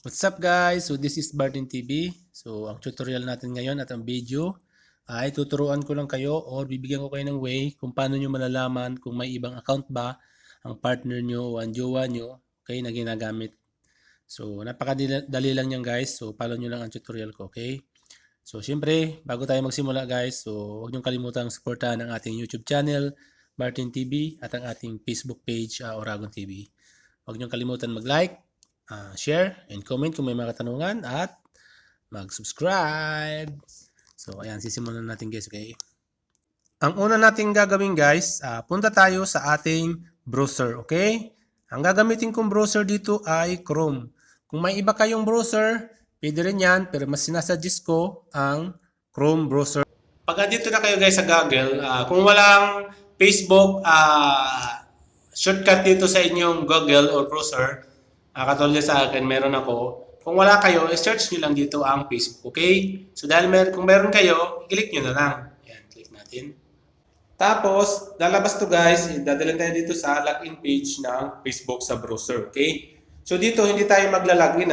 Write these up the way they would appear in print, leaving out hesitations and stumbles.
What's up guys? So this is Bartin TV. So ang tutorial natin ngayon at ang video ay tuturuan ko lang kayo or bibigyan ko kayo ng way kung paano nyo malalaman kung may ibang account ba ang partner nyo o ang jowa nyo na ginagamit. So napakadali lang yan guys. So follow nyo lang ang tutorial ko, okay? So syempre, bago tayo magsimula guys, so huwag nyo kalimutang supportahan ang ating YouTube channel, Bartin TV, at ang ating Facebook page, Oragon TV. Huwag nyo kalimutan mag-like, share, and comment kung may mga katanungan at mag-subscribe. So ayan, sisimulan natin guys, okay? Ang una nating gagawin guys, punta tayo sa ating browser, okay? Ang gagamitin kong browser dito ay Chrome. Kung may iba kayong browser, pwede rin yan, pero mas sinasuggest ko ang Chrome browser. Pag dito na kayo guys sa Google, kung walang Facebook shortcut dito sa inyong Google or browser, katulad sa akin, meron ako. Kung wala kayo, search nyo lang dito ang Facebook, okay? So dahil kung meron kayo, i-click nyo na lang. Ayan, click natin. Tapos, lalabas to guys, dadalhin tayo dito sa login page ng Facebook sa browser, okay? So dito, hindi tayo maglalagin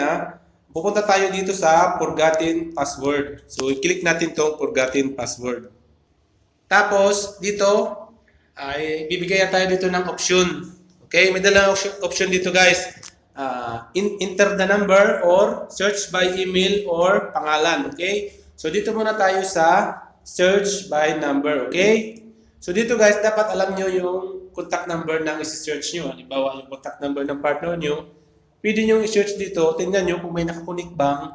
pupunta tayo dito sa forgotten password. So i-click natin tong forgotten password. Tapos, dito, ay bibigyan tayo dito ng option. Okay, may dalawang option dito guys. Enter the number or search by email or pangalan. Okay, so dito muna tayo sa search by number. Okay, so dito guys, dapat alam nyo yung contact number ng isi-search nyo. Halimbawa, yung contact number ng partner nyo, pwede nyo i-search dito. Tingnan nyo kung may nakakunik bang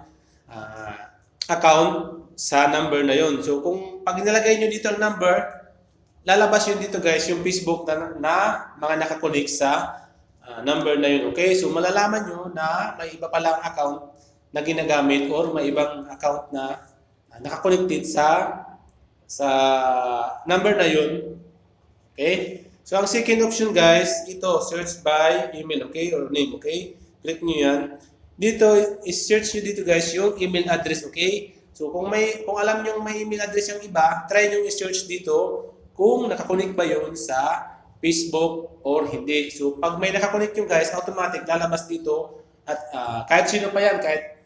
account sa number na yon. So kung pag nilagay nyo dito ang number, lalabas yun dito guys, yung Facebook na mga nakakunik sa number na yun. Okay, so malalaman nyo na may iba palang account na ginagamit or may ibang account na nakakonected sa number na yun. Okay, so ang second option guys, ito, search by email, okay, or name, okay. Click nyo yan. Dito, i-search nyo dito guys yung email address, okay. So kung alam nyo may email address yung iba, try nyo i-search dito kung nakakonect ba yun sa Facebook or hindi. So pag may nakakonect yung guys, automatic lalabas dito at kahit sino pa yan, kahit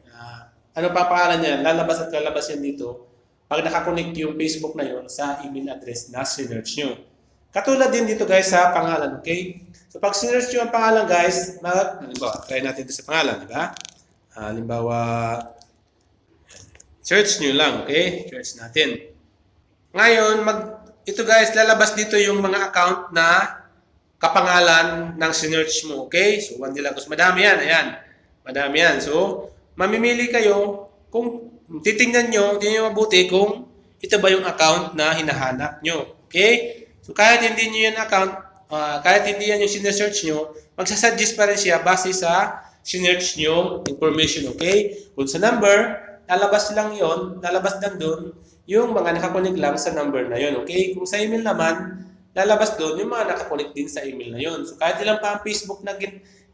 ano pa pangalan niyan, lalabas yan dito pag nakakonect yung Facebook na yun sa email address na sinearch nyo. Katulad din dito guys sa pangalan, okay? So pag sinearch nyo ang pangalan guys, halimbawa, try natin ito sa pangalan, di ba? Halimbawa, search nyo lang, okay? Search natin. Ngayon, ito guys, lalabas dito yung mga account na kapangalan ng sinearch mo, okay? So, Juan de la Cruz, madami yan, ayan. Madami yan. So, mamimili kayo kung titingnan nyo, hindi nyo mabuti kung ito ba yung account na hinahanap nyo, okay? So, kahit hindi nyo yung account, kahit hindi yan yung sinesearch nyo, magsasuggest pa rin siya base sa sinearch nyo information, okay? Kung sa number, lalabas lang yon, lalabas lang doon yung mga nakakonek lang sa number na yon, okay? Kung sa email naman, lalabas doon yung mga nakakonek din sa email na yon. So kahit ilang pa ang Facebook na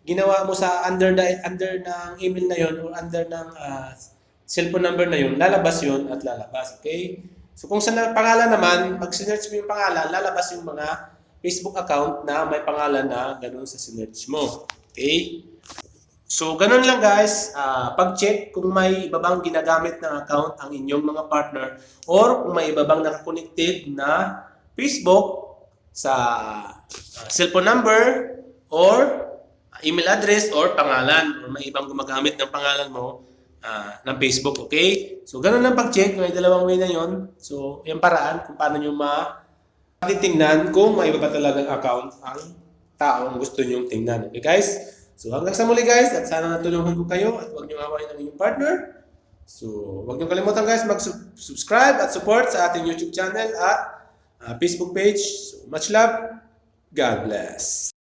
ginawa mo sa under ng email na yon or under ng cellphone number na yon, lalabas yon at lalabas, okay? So kung sa pangalan naman, pag sinearch mo yung pangalan, lalabas yung mga Facebook account na may pangalan na ganun sa sinearch mo, okay? So, ganun lang guys, pag-check kung may iba bang ginagamit na account ang inyong mga partner or kung may iba bang nakakonected na Facebook sa cellphone number or email address or pangalan or may ibang gumagamit ng pangalan mo ng Facebook, okay? So, ganun lang pag-check, may dalawang way na yon. So, yung paraan kung paano nyo titingnan kung may iba ba talagang account ang taong gusto nyong tingnan, okay guys? So hanggang sa muli guys, at sana natulungan ko kayo at huwag niyo awayin ang inyong partner. So huwag niyo kalimutan guys mag-subscribe at support sa ating YouTube channel at Facebook page. So much love. God bless.